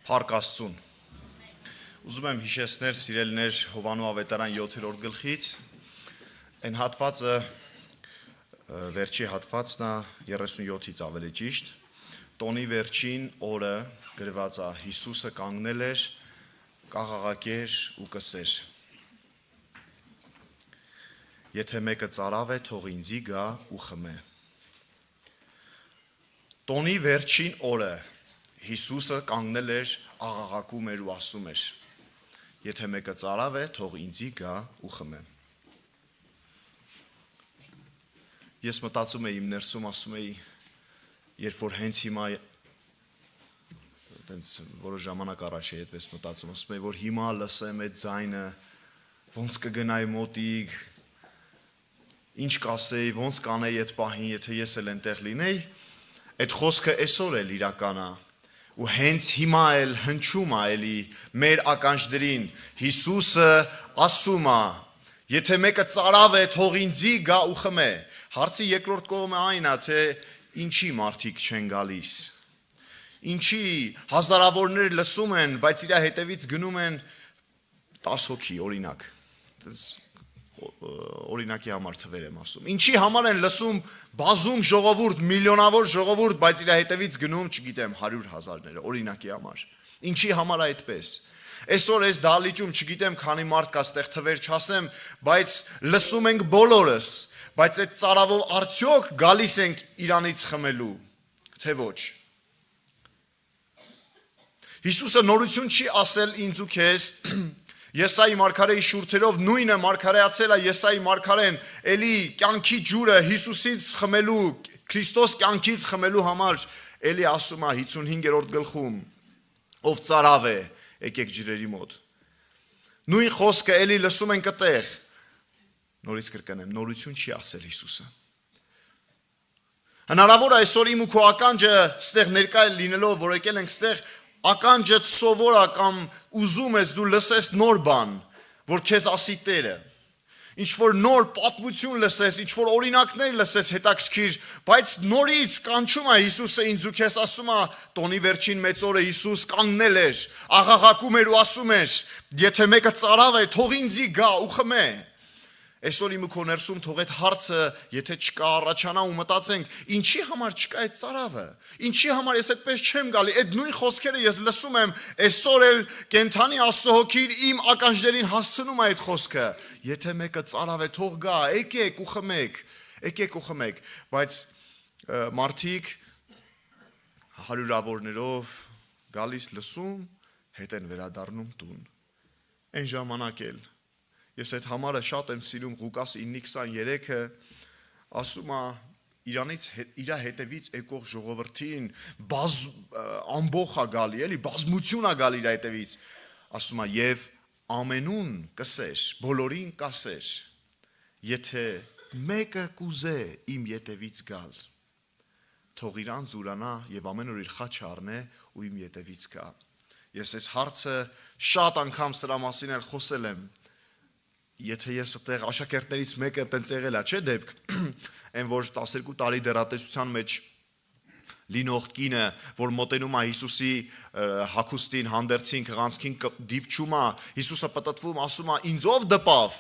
Փառք Աստծուն։ Ուզում եմ հիշեցնել սիրելիներ Հովանու ավետարան 7-րդ գլխից, այն հատվածը վերջի հատվածն է 37-ից ավելի ճիշտ, տոնի վերջին օրը գրված է Հիսուսը կանգնել էր, կաղաղակեր ու կսեր. Եթե մեկը ծարավ է, թող ինձի գա ու խմե։ Տոնի վերջին օրը Հիսուսը կանգնել էր, աղաղակում էր ու ասում էր. Եթե մեկը ծարավ է, թող ինձի գա ու խմե։ Ես մտածում էի իմ ներսում, ասում էի, երբ որ հենց հիմա այտենց որոշ ժամանակ առաջ էի այդպես մտածում, ասում էի, որ հիմա լսեմ այդ ձայնը, ոնց կգնայի մոտիկ, ինչ կասեի, ոնց կանեի այդ պահին, եթե ես էլ այնտեղ լինեի, այդ խոսքը այսօր էլ իրական է։ Ու հենց հիմա էլ հնչում է էլի մեր ականջներին Հիսուսը ասում է. Եթե մեկը ծարավ է, թող ինձի գա ու խմե։ Հարցի երկրորդ կողմը այն է, թե ինչի մարդիկ չեն գալիս։ Ինչի հազարավորներ լսում են, բայց իր հետևից գնում են 10 հոգի, օրինակ։ Օրինակի համար թվեր եմ ասում։ Ինչի համար են լսում բազում ժողովուրդ, միլիոնավոր ժողովուրդ, բայց իր հետևից գնում, չգիտեմ, 100,000-ները, օրինակի համար։ Ինչի համար է այդպես։ Այսօր այս դահլիճում, չգիտեմ, քանի մարդ կա, ստեղ թվեր չասեմ, բայց լսում ենք բոլորս, բայց այդ ծարավով արդյոք գալիս ենք իրանից խմելու, թե ոչ։ Հիսուսը նորություն չի ասել ինձ ու քեզ, Եսայի մարգարեի շուրթերով նույնը մարգարեացել է Եսայի մարգարեն, էլի կյանքի ջուրը Հիսուսից խմելու, Քրիստոս կյանքից խմելու համար, էլի ասում է 55-րդ գլխում, ով ծարավ է, եկեք ջրերի մոտ։ Նույն խոսքը էլի լսում ենք այդտեղ։ Նորից կրկնեմ, նորություն չի ասել Հիսուսը։ Հնարավոր է այսօր իմ ու քո ականջը ստեղ ներկա լինելով, որ եկել ենք ստեղ, ականջդ սովորա կամ ուզում ես դու լսես նոր բան, որ քեզ ասի Տերը, ինչ որ նոր պատմություն լսես, ինչ որ օրինակներ լսես հետաքրքիր, բայց նորից կանչում է Հիսուսը ինձ ու քեզ ասում է, տոնի վերջին մեծ օրը Հիսուս կանգնել էր, աղաղակում էր ու ասում էր, եթե մեկը ծարավ է, թող ինձի գա ու խմե։ Այսօր իմ ու քո ներսում թող այդ հարցը, եթե չկա առաջանա ու մտածենք, ինչի համար չկա այդ ծարավը, ինչի համար ես այդպես չեմ գալի, այդ նույն խոսքերը ես լսում եմ, այսօր էլ կենթանի Աստծո հոգին իմ ականջներին հասցնում է այդ խոսքը, եթե մեկը ծարավ է, թող գա, եկեք ու խմեք, բայց մարդիկ հարյուրավորներով գալիս լսում, հետ են վերադառնում տուն, այն ժամանակ էլ Ես այդ համարը շատ եմ սիրում Ղուկաս 9:23-ը ասում է իր հետևից եկող ժողովրդին ամբողջ է գալի, էլի բազմություն է գալի իր հետևից, ասում է եւ ամենուն կսեր, բոլորին կասեր, եթե մեկը կուզե իմ հետևից գալ, թող իրան զուրանա եւ ամեն օր իր խաչը առնե ու իմ հետևից գա։ Ես այս հարցը շատ անգամ սրա մասին էլ խոսել եմ Եթե ես այդտեղ աշակերտներից մեկը այդպես եղել է, չէ՞ դեպք, այն որ 12 տարի դեռատեսության մեջ լինող կինը, որ մոտենում է Հիսուսի հագուստին, հանդերձին, քղանցքին դիպչում է, Հիսուսը պտտվում, ասում է, ինձ ով դպավ։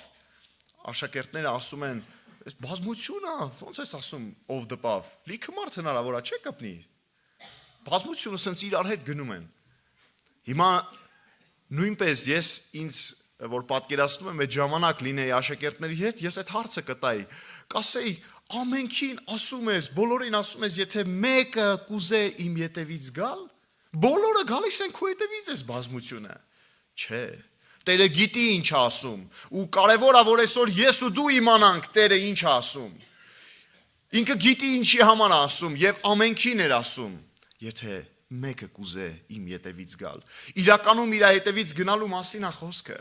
Աշակերտները ասում են, այս բազմություն է, ոնց ես ասում, ով դպավ։ Լիքը մարդ հնարավոր է, չէ՞ կապնի։ Բազմությունը սենց իրար հետ գնում են։ Հիմա նույնպես ես ինձ որ պատկերացնում եմ այդ ժամանակ լինեի աշակերտների հետ, ես այդ հարցը կտայի, կասեի, ամենքին ասում ես, բոլորին ասում ես, եթե մեկը կուզե իմ հետևից գալ, բոլորը գալիս են քո հետևից ես բազմությունը, չէ, Տերը գիտի ինչ է ասում, ու կարևոր է, որ այսօր ես ու դու իմանանք Տերը ինչ է ասում, ինքը գիտի ինչի համար է ասում, եւ ամենքին էր ասում, եթե մեկը կուզե իմ հետևից գալ, իրականում իր հետևից գնալու մասին է խոսքը,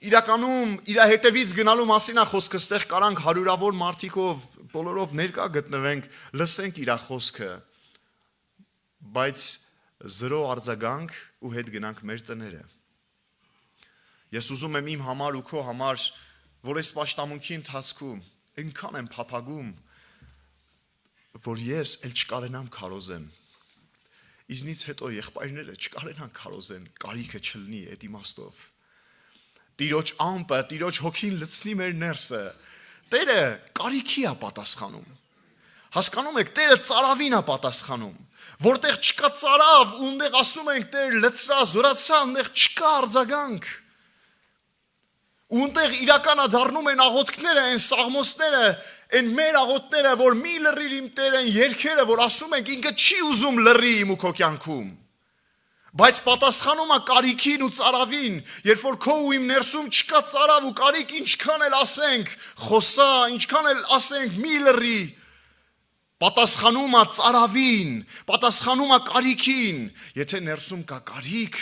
Իրականում իր հետևից գնալու մասին է խոսքը, ստեղ կարանք հարյուրավոր մարդիկով, բոլորով ներկա գտնվենք, լսենք իր խոսքը, բայց զրո արձագանք ու հետ գնանք մեր տները։ Ես ուզում եմ իմ համար ու քո համար, որ այս պաշտամունքի ընթացքում այնքան եմ փափագում, որ ես էլ չկարենամ քարոզեմ, Իզնից հետո եղբայրները չկարենան քարոզեն, կարիքը չլինի այդ իմաստով։ Տիրոջ ամպը, Տիրոջ հոգին լցնի մեր ներսը։ Տերը կարիքի է պատասխանում։ Հասկանում եք, Տերը ծարավին է պատասխանում։ Որտեղ չկա ծարավ, ունդեղ ասում ենք Տեր լցրա, զորացրա, ունդեղ չկա արձագանք։ Ունդեղ իրականա դառնում են աղոթքները, այն սաղմոսները, այն մեր աղոթները, որ մի լռիր իմ Տեր, այն երգերը, որ ասում ենք ինքը չի ուզում լռի իմ ու քո կյանքում։ Բայց պատասխանում է կարիքին ու ծարավին, երբ որ քո ու իմ ներսում չկա ծարավ ու կարիք, ինչքան էլ ասենք, խոսա, ինչքան էլ ասենք մի լռի, պատասխանում է ծարավին, պատասխանում է կարիքին, եթե ներսում կա կարիք,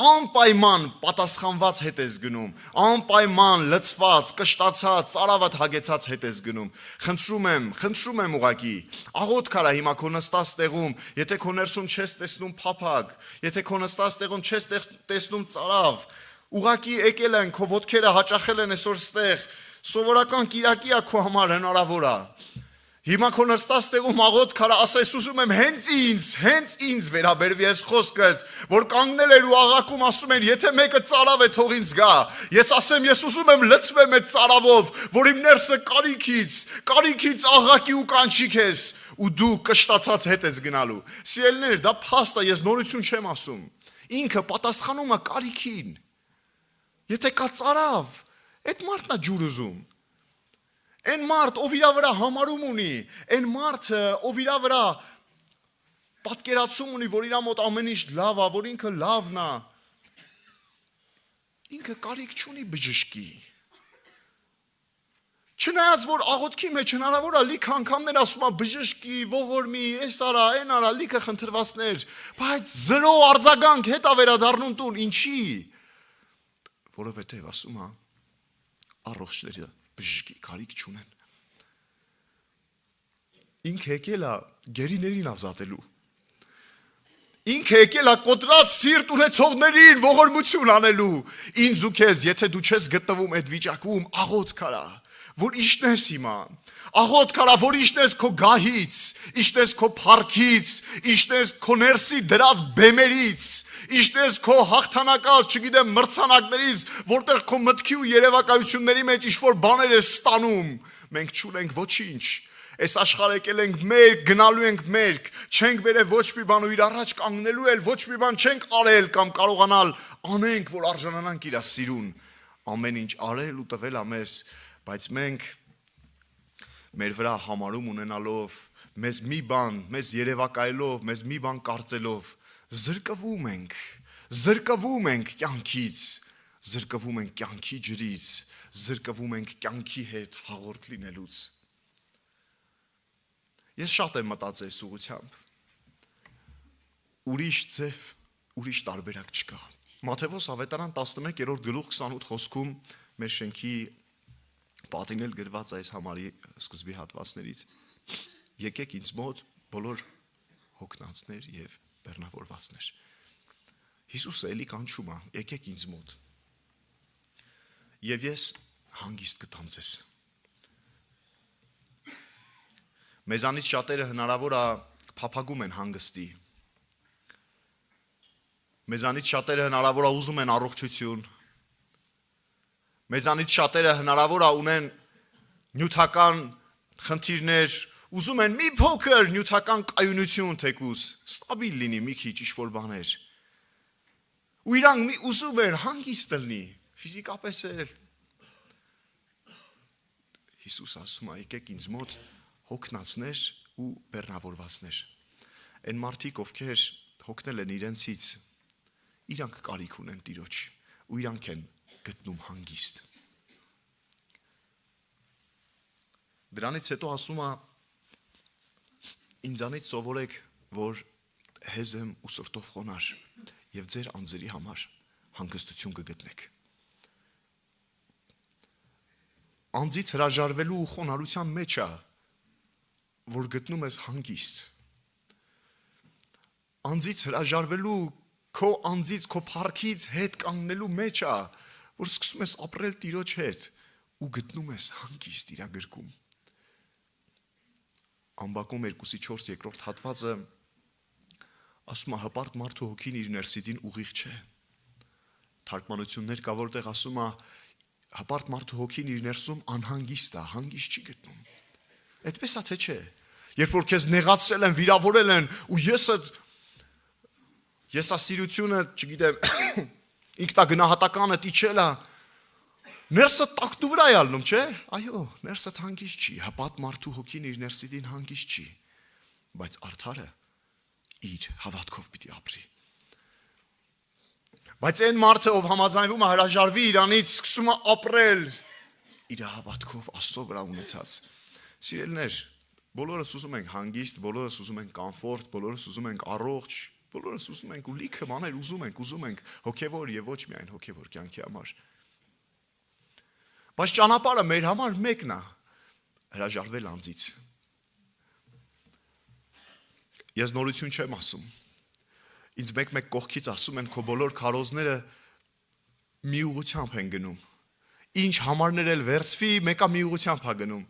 անպայման պատասխանված հետ ես գնում, անպայման լցված, կշտացած, ծարավատ հագեցած հետ ես գնում։ Խնդրում եմ ուղակի, աղոթք արա հիմա քո նստած տեղում, եթե քո ներսում չես տեսնում փափագ, եթե քո նստած տեղում չես տեսնում ծարավ, ուղակի եկել են քո ոտքերը հաճախել են այսօր ստեղ, սովորական կիրակի է քո համար հնարավոր է։ Հիմա քո նստած տեղում աղոթք արա, ասես ուզում եմ հենց ինձ վերաբերվի այս խոսքը, որ կանգնել էր ու աղակում ասում են, եթե մեկը ծարավ է թող ինձ գա։ Ես ասեմ, ես ուզում եմ լցվեմ այդ ծարավով, որ իմ ներսը կարիքից աղակի ու կանչիկ ես, ու դու կշտացած հետ ես գնալու։ Սիրելիներ, դա փաստ է, ես նորություն չեմ ասում։ Ինքը պատասխանում է կարիքին։ Եթե կա ծարավ, այդ մարդն է ջուր ուզում։ Այն մարդ, ով իրա վրա համարում ունի, այն մարդը, ով իրա վրա պատկերացում ունի, որ իրա մոտ ամեն ինչ լավ է, որ ինքը լավն է, ինքը կարիք չունի բժշկի։ Չնայած որ աղոթքի մեջ հնարավոր է լիքը անգամներ ասում է բժշկի, ողորմի, այս արա, այն արա, լիքը խնդրվածներ, բայց զրո արձագանք հետ է վերադառնում տուն, ինչի։ Որովհետև ասում է առողջները բժշկի կարիք չունեն։ Ինքը եկել է գերիներին ազատելու։ Ինքը եկել է կոտրած սիրտ ունեցողներին ողորմություն անելու։ Ինձ ու քեզ, եթե դու չես գտնվում այդ վիճակում, աղոթք արա, որ իջնես հիմա։ Աղոթք արա, որ իջնես քո գահից, իջնես քո փառքից, իջնես քո ներսի դրած բեմերից, իջնես քո հաղթանակած, չգիտեմ, մրցանակներից, որտեղ քո մտքի ու երևակայությունների մեջ ինչ-որ բաներ ես ստանում։ Մենք չունենք ոչինչ։ Այս աշխարհ եկել ենք մերկ, գնալու ենք մերկ, չենք բերել ոչ մի բան ու իր առաջ կանգնելու էլ ոչ մի բան չենք արել կամ կարողանալ անենք, որ արժանանանք իր սիրուն։ Ամեն ինչ արել ու տվել է մեզ, բայց մենք մեր վրա համարում ունենալով, մեզ մի բան, մեզ երևակայելով, մեզ մի բան կարծելով, զրկվում ենք կյանքից, զրկվում ենք կյանքի ջրից, զրկվում ենք կյանքի հետ հաղորդ լինելուց։ Ես շատ եմ մտածել այս ուղղությամբ։ Ուրիշ ձև, ուրիշ տարբերակ չկա։ Մատթեոս ավետարան 11-րդ գլուխ 28 խոսքում մեր շենքի պատին էլ գրված այս համարի սկզբի հատվածներից։ Եկեք ինձ մոտ բոլոր հոգնածներ եւ բեռնավորվածներ։ Հիսուսը էլի կանչում է, եկեք ինձ մոտ։ Եվ ես հանգիստ կտամ ձեզ։ Մեզանից շատերը հնարավոր է փափագում են հանգստի։ Մեզանից շատերը հնարավոր է ուզում են առողջություն։ Մեզանից շատերը հնարավոր է ունեն նյութական խնդիրներ, ուզում են մի փոքր նյութական կայունություն թեկուզ, ստաբիլ լինի մի քիչ ինչ-որ բաներ։ Ու իրանք ուզում են հանգիստ լինի, ֆիզիկապես էլ։ Հիսուս ասում է, եկեք ինձ մոտ հոգնածներ ու բեռնավորվածներ։ Այն մարդիկ, ովքեր հոգնել են իրենցից, իրանք կարիք ունեն Տիրոջ ու իրանք են գտնում հանգիստ։ Դրանից հետո ասում է, ինձանից սովորեք, որ հեզ եմ ու սրտով խոնար եւ ձեր անձերի համար հանգստություն կգտնեք։ Անձից հրաժարվելու ու խոնարհության մեջ է, որ գտնում ես հանգիստ։ Անձից հրաժարվելու, քո անձից, քո փառքից հետ կանգնելու մեջ է, որ սկսում ես ապրել Տիրոջ հետ ու գտնում ես հանգիստ իր գրկում։ Ամբակում 2:4 երկրորդ հատվածը ասում է հպարտ մարդու հոգին իր ներսիդին ուղիղ չէ։ Թարգմանություններ կա, որտեղ ասում է հպարտ մարդու հոգին իր ներսում անհանգիստ է, հանգիստ չի գտնում։ Այդպես է թե չէ։ Երբ որ քեզ նեղացրել են, վիրավորել են ու եսասիրությունը, չգիտեմ, ինքնագնահատականը իջել է, ներսը տակտու վրա է ալնում, չէ՞։ Այո, ներսը հանգիստ չի, հպարտ մարդու հոգին իր ներսիդին հանգիստ չի, բայց արդարը իր հավատքով պիտի ապրի։ Բայց այն մարդը, ով համաձայնվում է հրաժարվի իրանից, սկսում է ապրել իր հավատքով Աստծո վրա ունեցած։ Սիրելիներ, բոլորս ուզում ենք հանգիստ, բոլորս ուզում ենք կոմֆորտ, բոլորս ուզում ենք առողջ, բոլորս ուզում ենք ու լիքը բաներ ուզում ենք հոգևոր եւ ոչ միայն հոգևոր կյանքի համար։ Բայց ճանապարհը մեր համար մեկն է՝ հրաժարվել անձից։ Ես նորություն չեմ ասում։ Ինձ մեկ կողքից ասում են, քո բոլոր քարոզները մի ուղղությամբ են գնում։ Ինչ համարներ էլ վերցվի, մեկը մի ուղղությամբ է գնում,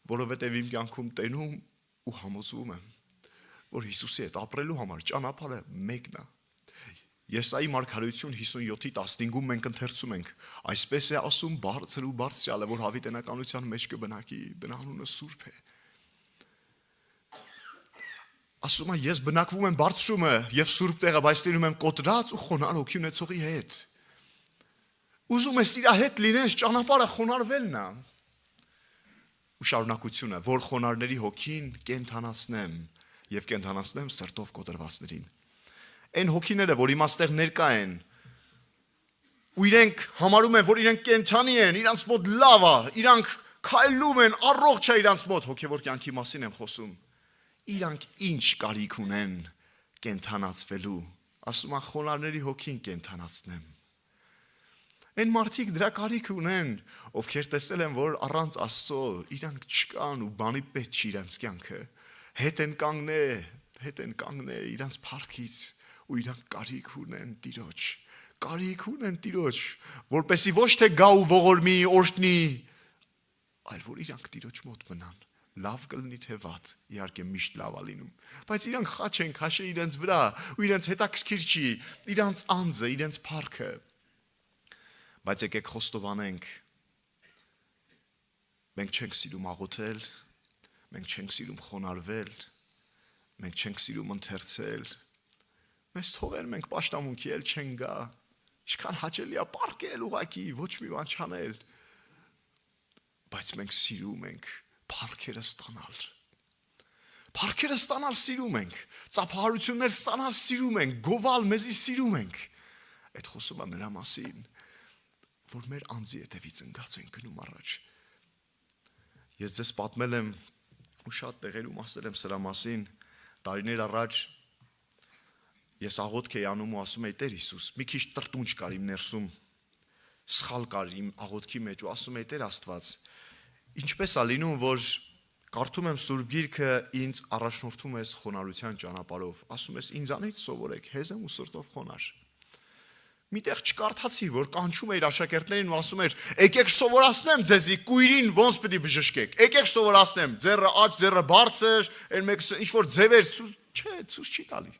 որովհետև իմ կյանքում տենում ու համոզվում եմ, որ Հիսուսի հետ ապրելու համար ճանապարհը մեկն է։ Եսայի մարգարեություն 57:15-ում մենք ընթերցում ենք. այսպես է ասում բարձր ու բարձրյալը, որ հավիտենականության մեջ կբնակի, դրա անունը Սուրբ է։ Ասում է, ես բնակվում եմ բարձրումը եւ սուրբ տեղը, բայց լինում եմ կոտրած ու խոնար հոգի ունեցողի հետ։ Ուզում ես իր հետ լինես, ճանապարհը խոնարհվելն է։ Ու շարունակությունը, որ խոնարհների հոգին կենթանացնեմ եւ կենթանացնեմ սրտով կոտրվածներին։ Այն հոգիները, որ իմաստեղ ներկա են, ու իրենք համարում են, որ իրենք կենթանի են, իրանց մոտ լավ է, իրանք քայլում են, առողջ է իրանց մոտ, հոգևոր կյանքի մասին եմ խոսում։ Իրանք ինչ կարիք ունեն կենթանացվելու, ասում են խոնարհների հոգին կենթանացնեմ։ Այն մարդիկ դրա կարիք ունեն, ովքեր տեսել են, որ առանց Աստծո իրանք չկան ու բանի պետք չի իրանց կյանքը, հետ են կանգնել իրանց փառքից ու իրանք կարիք ունեն Տիրոջ, որպեսի ոչ թե գա ու ողորմի, օրհնի, այլ որ իրանք Տիրոջ մոտ մնան։ Լավ կլինի թե վատ, իհարկե միշտ լավ է լինում, բայց իրանք խաչ են քաշել իրենց վրա ու իրենց հետաքրքիր չի իրանց անձը, իրենց փառքը։ Բայց եկեք խոստովանենք, մենք չենք սիրում աղոթել, մենք չենք սիրում խոնարհվել, մենք չենք սիրում ընթերցել, մեզ թողել մենք պաշտամունքի էլ չեն գա, ինչքան հաճելի է պառկել ուղակի, ոչ մի բան չանել, բայց մենք սիրում ենք փառքերը ստանալ սիրում ենք, ծափահարություններ ստանալ սիրում ենք, գովալ մեզի սիրում ենք։ Այդ խոսում է նրա մասին, որ մեր անձի հետևից ընկած ենք գնում առաջ։ Ես ձեզ պատմել եմ ու շատ տեղերում ասել եմ սրա մասին, տարիներ առաջ ես աղոթք էի անում ու ասում էի Տեր Հիսուս, մի քիչ տրտունջ կար իմ ներսում, սխալ կար իմ աղոթքի մեջ ու ասում էի Տեր Աստված, ինչպես է լինում, որ կարդում եմ Սուրբ Գիրքը, ինձ առաջնորդում ես խոնարհության ճանապարհով, ասում ես ինձանից սովորեք, հեզեմ ու սրտով խոնարհ։ Միտեղ չկարդացի, որ կանչում էր աշակերտներին ու ասում էր, եկեք սովորացնեմ ձեզի կույրին ոնց պիտի բժշկեք, եկեք սովորացնեմ, ձեռը աջ, ձեռը բարձր, այն մեկը ինչ որ ձևեր, ցույց չի տալի։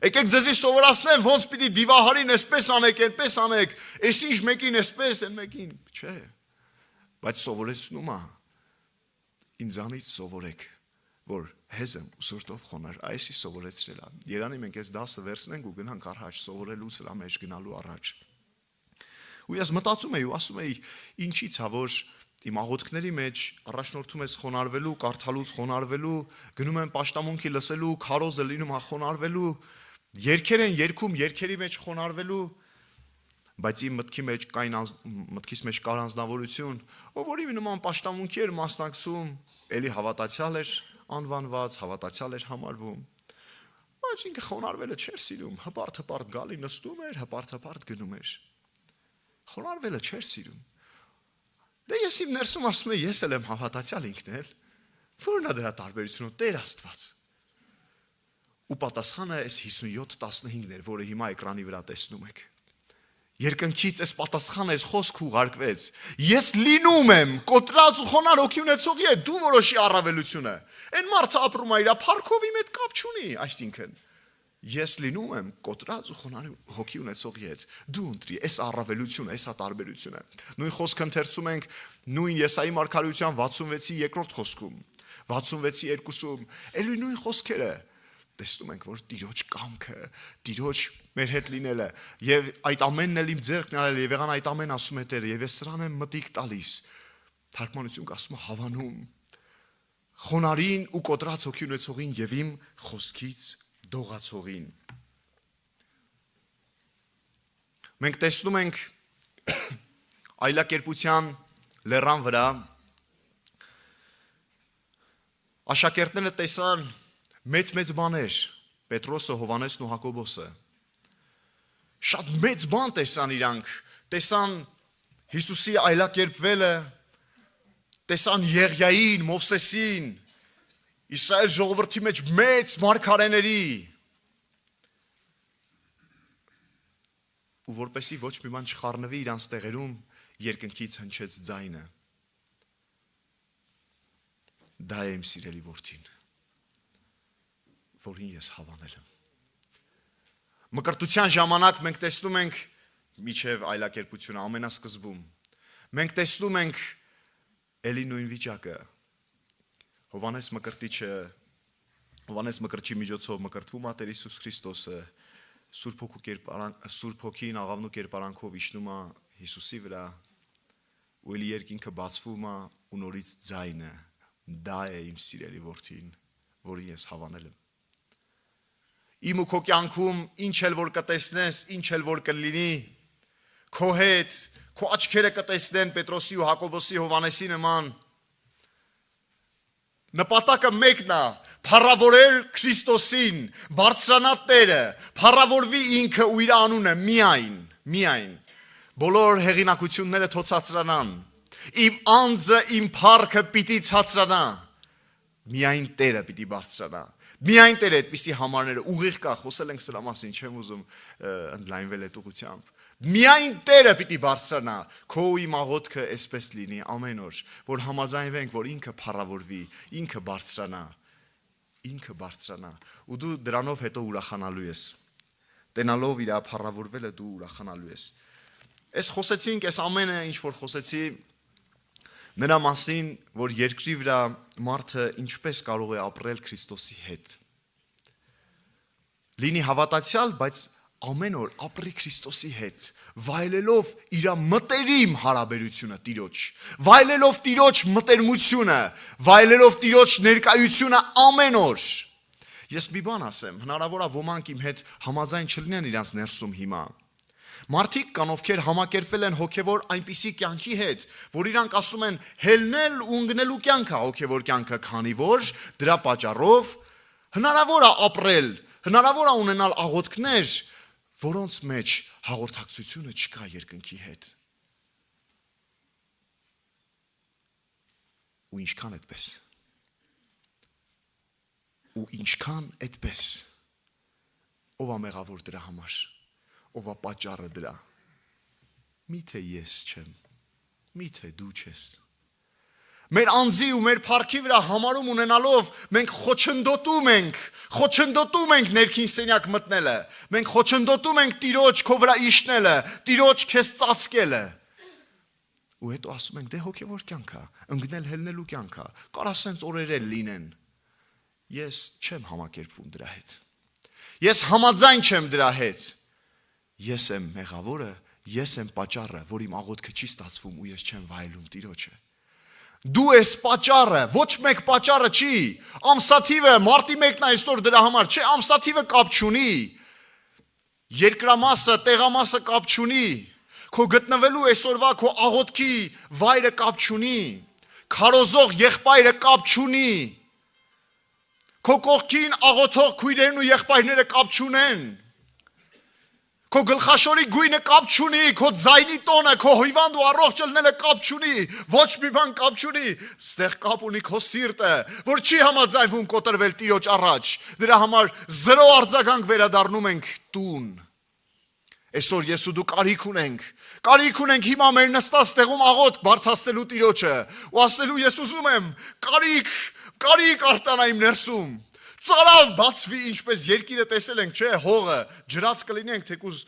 Եկեք ձեզի սովորացնեմ ոնց պիտի դիվահարին այսպես անեք, այնպես անեք, այս ինչ մեկին այսպես, այն մեկին, չէ։ Բայց սովորեցնում է, ինձանից սովորեք, որ հեզեմ ու սրտով խոնարհ, այսի սովորեցրել է։ Երանի մենք այս դասը վերցնենք ու գնանք առաջ, սովորելու սրա մեջ գնալու առաջ։ Ու ես մտածում էի ու ասում էի, ինչի՞ց է, որ իմ աղոթքների մեջ առաջնորդում ես խոնարհվելու, կարդալուց խոնարհվելու, գնում եմ պաշտամունքի լսելու, քարոզը լինում է խոնարհվելու, երգեր են երգում, երգերի մեջ խոնարհվելու, բայց իմ մտքիս մեջ կար անձնավորություն, ով որ իմ նման պաշտամունքի էր մասնակցում, էլի հավատացյալ էր անվանված, հավատացյալ էր համարվում, բայց ինքը խոնարհվելը չէր սիրում, հպարտ գալի նստում էր, հպարտ գնում էր, խոնարհվելը չէր սիրում։ Դե ես իմ ներսում ասում եմ, ես էլ եմ հավատացյալ ինքն էլ, որն է դրա տարբերությունը, Տեր Աստված։ Ու պատասխանը այս 57:15-ն էր, որը հիմա էկրանի վրա տեսնում եք։ Երկնքից այս պատասխանը, այս խոսքը ուղարկվեց։ Ես լինում եմ կոտրած ու խոնարհ հոգի ունեցողի հետ, դու որոշի առավելությունը։ Այն մարդը ապրում է իր փառքով իմ հետ կապ չունի, այսինքն։ ես լինում եմ կոտրած ու խոնարհ հոգի ունեցողի հետ։ Դու ընտրի, այս առավելությունը, այս տարբերությունը։ Նույն խոսքը ընթերցում ենք նույն Եսայի մարգարեության 66-ի 2-րդ խոսքում, 66-ի 2-ում, ելի նույն խոսքերը։ Տեսնում ենք, որ Տիրոջ կամքը, Տիրոջ մեր հետ լինելը, եւ այդ ամենն էլ իմ ձեռքն արել, եւ եղան այդ ամեն ասում է Տերը, եւ ես սրան եմ մտիկ տալիս։ Թարգմանություն ասում է հավանում խոնարհին ու կոտրած հոգի ունեցողին եւ իմ խոսքից դողացողին։ Մենք տեսնում ենք այլակերպության լեռան վրա աշակերտները տեսան մեծ բաներ, Պետրոսը, Հովհաննեսն ու Հակոբոսը։ Շատ մեծ բան տեսան իրանք, տեսան Հիսուսի այլակերպվելը, տեսան Եղիային, Մովսեսին, Իսրայել ժողովրդի մեջ մեծ մարգարեների։ Ու որպեսի ոչ մի բան չխառնվի իրանց տեղերում, երկնքից հնչեց ձայնը. Դա է իմ սիրելի որդին, որին ես հավանել եմ։ Մկրտության ժամանակ մենք տեսնում ենք միջև այլակերպությունը ամենասկզբում։ Մենք տեսնում ենք էլի նույն վիճակը։ Հովհաննես մկրտչի միջոցով մկրտվում է Տեր Հիսուս Քրիստոսը, Սուրբ Հոգին աղավնու կերպարանքով իջնում է Հիսուսի վրա, ու էլի երկինքը բացվում է ու նորից ձայնը. դա է իմ սիրելի որդին, որին ես հավանել եմ։ Իմ ու քո կյանքում ինչ էլ որ կտեսնես, ինչ էլ որ կլինի, քո հետ, քո աչքերը կտեսնեն Պետրոսի ու Հակոբոսի, Հովհաննեսի նման։ Նպատակը մեկն է՝ փառավորել Քրիստոսին, բարձրանա Տերը, փառավորվի ինքը ու իր անունը միայն։ Բոլոր հեղինակությունները թոցացրանան։ Իմ անձը, իմ փառքը պիտի ցածրանա։ Միայն Տերը պիտի բարձրանա։ Միայն Տերը այդպիսի համարները ուղիղ կա, խոսել ենք սրա մասին, չեմ ուզում ընդլայնվել այդ ուղղությամբ։ Միայն Տերը պիտի բարձրանա, քո ու իմ աղոթքը այսպես լինի ամեն օր, որ համաձայնվենք, որ ինքը փառավորվի, ինքը բարձրանա, ու դու դրանով հետո ուրախանալու ես։ Տենալով իր փառավորվելը դու ուրախանալու ես։ Այս խոսեցինք, այս ամենը ինչ որ խոսեցի նրա մասին, որ երկրի վրա մարդը ինչպես կարող է ապրել Քրիստոսի հետ։ Լինի հավատացյալ, բայց ամեն օր ապրի Քրիստոսի հետ, վայելելով իր մտերիմ հարաբերությունը Տիրոջ, վայելելով Տիրոջ մտերմությունը, վայելելով Տիրոջ ներկայությունը ամեն օր։ Ես մի բան ասեմ, հնարավոր է ոմանք իմ հետ համաձայն չլինեն իրանց ներսում հիմա։ Մարդիկ կան, ովքեր համակերպվել են հոգևոր այնպիսի կյանքի հետ, որ իրանք ասում են հելնել ու ընկնելու կյանք է հոգևոր կյանքը, քանի որ դրա պատճառով հնարավոր է ապրել, հնարավոր է ունենալ աղոթքներ, որոնց մեջ հաղորդակցությունը չկա երկնքի հետ։ Ու ինչքան այդպես, ով է մեղավոր դրա համար, ով է պատճառը դրա։ Միթե ես չեմ, միթե դու չես։ Մեր անձի ու մեր փառքի վրա համարում ունենալով մենք խոչընդոտում ենք ներքին սենյակ մտնելը, մենք խոչընդոտում ենք Տիրոջ քո վրա իջնելը, Տիրոջ քեզ ծածկելը։ Ու հետո ասում ենք, դե հոգևոր կյանք է, ընկնել հելնելու կյանք է, կարա սենց օրեր էլ լինեն։ Ես չեմ համակերպվում դրա հետ։ Ես համաձայն չեմ դրա հետ։ Ես եմ մեղավորը, ես եմ պատճառը, որ իմ աղոթքը չի ստացվում ու ես չեմ վայելում Տիրոջը։ Դու ես պատճառը, ոչ մեկ պատճառը չի։ Ամսաթիվը, մարտի 1-ն այսօր դրա համար չէ, ամսաթիվը կապ չունի։ Երկրամասը, տեղամասը կապ չունի։ Քո գտնվելու այսօրվա քո աղոթքի վայրը կապ չունի։ Քարոզող եղբայրը կապ չունի։ Քո կողքին աղոթող քույրերն ու եղբայրները կապ չունեն։ Քո գլխաշորի գույնը կապ չունի, քո ձայնի տոնը, քո հիվանդ ու առողջ ելնելը կապ չունի, ոչ մի բան կապ չունի, ստեղ կապ ունի քո սիրտը, որ չի համաձայնվում կոտրվել Տիրոջ առաջ։ Դրա համար զրո արձագանք վերադառնում ենք տուն։ Այսօր ես ու դու կարիք ունենք հիմա մեր նստած տեղում աղոթք բարձրացնելու Տիրոջը ու ասելու ես ուզում եմ կարիք արտանա իմ ներսում, Ծարավ բացվի, ինչպես երկիրը տեսել ենք, չէ, հողը ջրած կլինենք, թեկուզ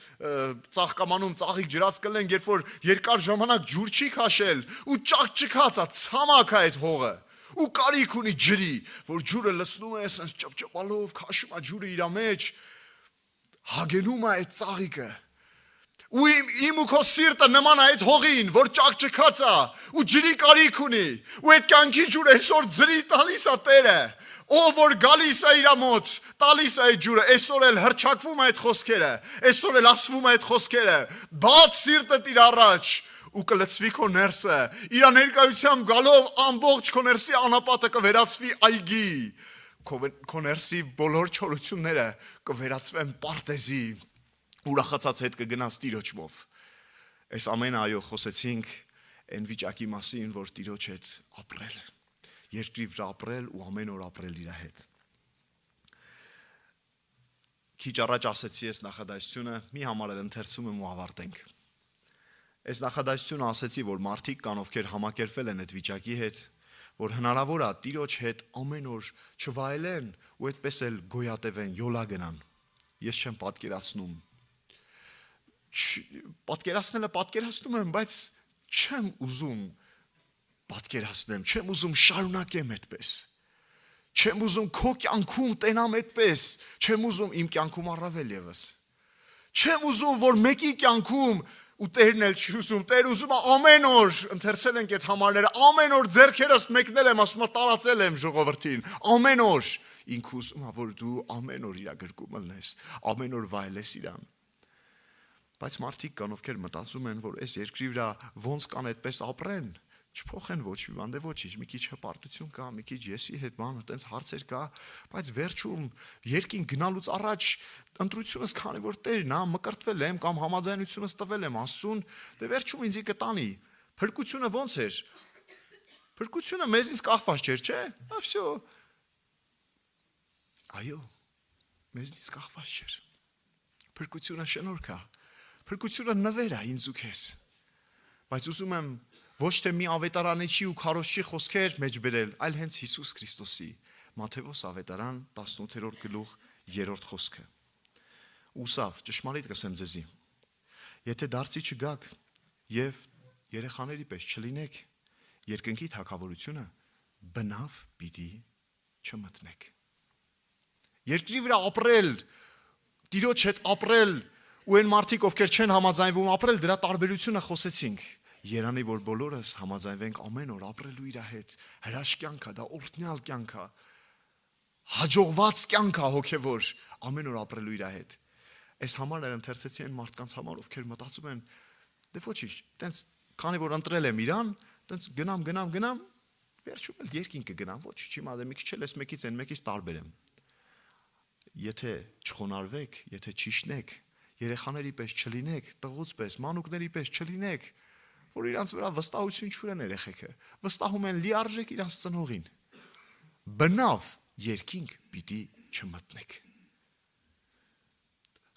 ծաղկամանում ծաղիկ ջրած կլինենք, երբ որ երկար ժամանակ ջուր չի քաշել ու ճակճկած է, ցամաք է այդ հողը ու կարիք ունի ջրի, որ ջուրը լցնում է, ասես ճպճպալով քաշում է ջուրը իր մեջ, հագենում է այդ ծաղիկը։ Ու իմ ու քո սիրտը նման է այդ հողին, որ ճակճկած է ու ջրի կարիք ունի, ու այդ կյանքի ջուրը այսօր ջրի տալիս է Տերը։ Ով որ գալիս է իր մոտ, տալիս է այդ ջուրը, այսօր էլ հրճակվում է այդ խոսքերը, այսօր էլ ասվում է այդ խոսքերը, բաց սիրտդ իր առաջ ու կլցվի քո ներսը, իր ներկայությամբ գալով ամբողջ քո ներսի անապատը կվերածվի այգի, քո ներսի բոլոր չորությունները կվերածվեն պարտեզի, ուրախացած հետ կգնաս Տիրոջով։ Այս ամենը այո խոսեցինք այն վիճակի մասին, որ Տիրոջ հետ ապրել, երկրի վրա ապրել ու ամեն օր ապրել իր հետ։ Քիչ առաջ ասեցի այս նախադասությունը, մի համարել ընթերցում եմ ու ավարտենք։ Այս նախադասությունը ասեցի, որ մարդիկ կան, ովքեր համակերպվել են այդ վիճակի հետ, որ հնարավոր է Տիրոջ հետ ամեն օր չվայելեն ու այդպես էլ գոյատևեն, յոլա գնան։ Ես չեմ պատկերացնում։ Պատկերացնելը պատկերացնում եմ, բայց չեմ ուզում պատկերացնեմ, չեմ ուզում շարունակեմ այդպես։ Չեմ ուզում քո կյանքում տենամ այդպես, չեմ ուզում իմ կյանքում առավել ևս։ Չեմ ուզում, որ մեկի կյանքում ու Տերն էլ չի ուզում, Տեր ուզում է ամեն օր, ընթերցել ենք այդ համարները, ամեն օր ձեռքերս մեկնել եմ, ասում եմ տարածել եմ ժողովրդին, ամեն օր ինքը ուզում է, որ դու ամեն օր իր գրկում լնես, ամեն օր վայելես իրան։ Բայց մարդիկ կան, ովքեր մտածում են, որ այս երկրի վրա ոնց կան այդպես ապրեն, չփոխեն ոչ մի բան, դե ոչինչ, մի քիչ հպարտություն կա, մի քիչ եսի հետ բան, այտենց հարցեր կա, բայց վերջում երկին գնալուց առաջ ընտրությունս քանի որ Տերն է, մկրտվել եմ կամ համաձայնությունս տվել եմ Աստծուն, դե վերջում ինձ կտանի։ Փրկությունը ոնց էր։ Փրկությունը մեզնից կախված չէր, չէ՞։ Ավսյո։ Այո, մեզնից կախված չէր։ Փրկությունը շնորհք է։ Փրկությունը նվեր է ինձ ու քեզ։ Բայց ուզում եմ ոչ թե մի ավետարանիչի ու քարոզչի խոսքեր մեջ բերել, այլ հենց Հիսուս Քրիստոսի Մատթեոս ավետարան 18-րդ գլուխ 3-րդ խոսքը։ Ուսավ, ճշմարիտ կսեմ ձեզի։ Եթե դարձի չգաք եւ երեխաների պես չլինեք, երկնքի թագավորությունը բնավ պիտի չմտնեք։ Երկրի վրա ապրել, Տիրոջ հետ ապրել ու այն մարդիկ, ովքեր չեն համաձայնվում ապրել, դրա տարբերությունը խոսեցինք։ Երանի որ բոլորս համաձայնվենք ամեն օր ապրելու իր հետ, հրաշք կյանք է, դա օրհնյալ կյանք է, հաջողված կյանք է հոգևոր, ամեն օր ապրելու իր հետ։ Այս համարը ընթերցեցի այն մարդկանց համար, ովքեր մտածում են, դե ոչինչ, տենց քանի որ ընտրել եմ իրան, տենց գնամ, վերջում էլ երկին կգնամ, ոչինչ, հիմա դե մի քիչ էլ էս մեկից այն մեկից տարբեր եմ։ Եթե չխոնարհվեք, եթե չիշնեք, երեխաների պես չլինեք, տղուց պես, մանուկների պես չլինեք, որ իրանց վրա վստահություն չունեն երեխեքը, վստահում են լիարժեք իրանց ծնողին։ Բնավ երկինք պիտի չմտնեք։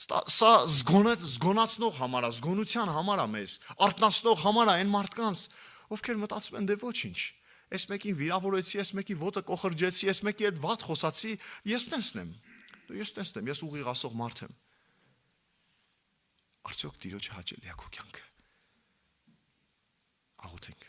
Սա զգոնացնող համար է, զգոնության համար է մեզ, արթնացնող համար է այն մարդկանց, ովքեր մտածում են դե ոչինչ, այս մեկին վիրավորեցի, այս մեկի ոտը կոխրջեցի, այս մեկի հետ վատ խոսացի, ես տենցնեմ, ես ուղիղ ասող մարդ եմ։ Արդյոք Տիրոջը հաճելի է քո կյանքը։ Աղոթենք։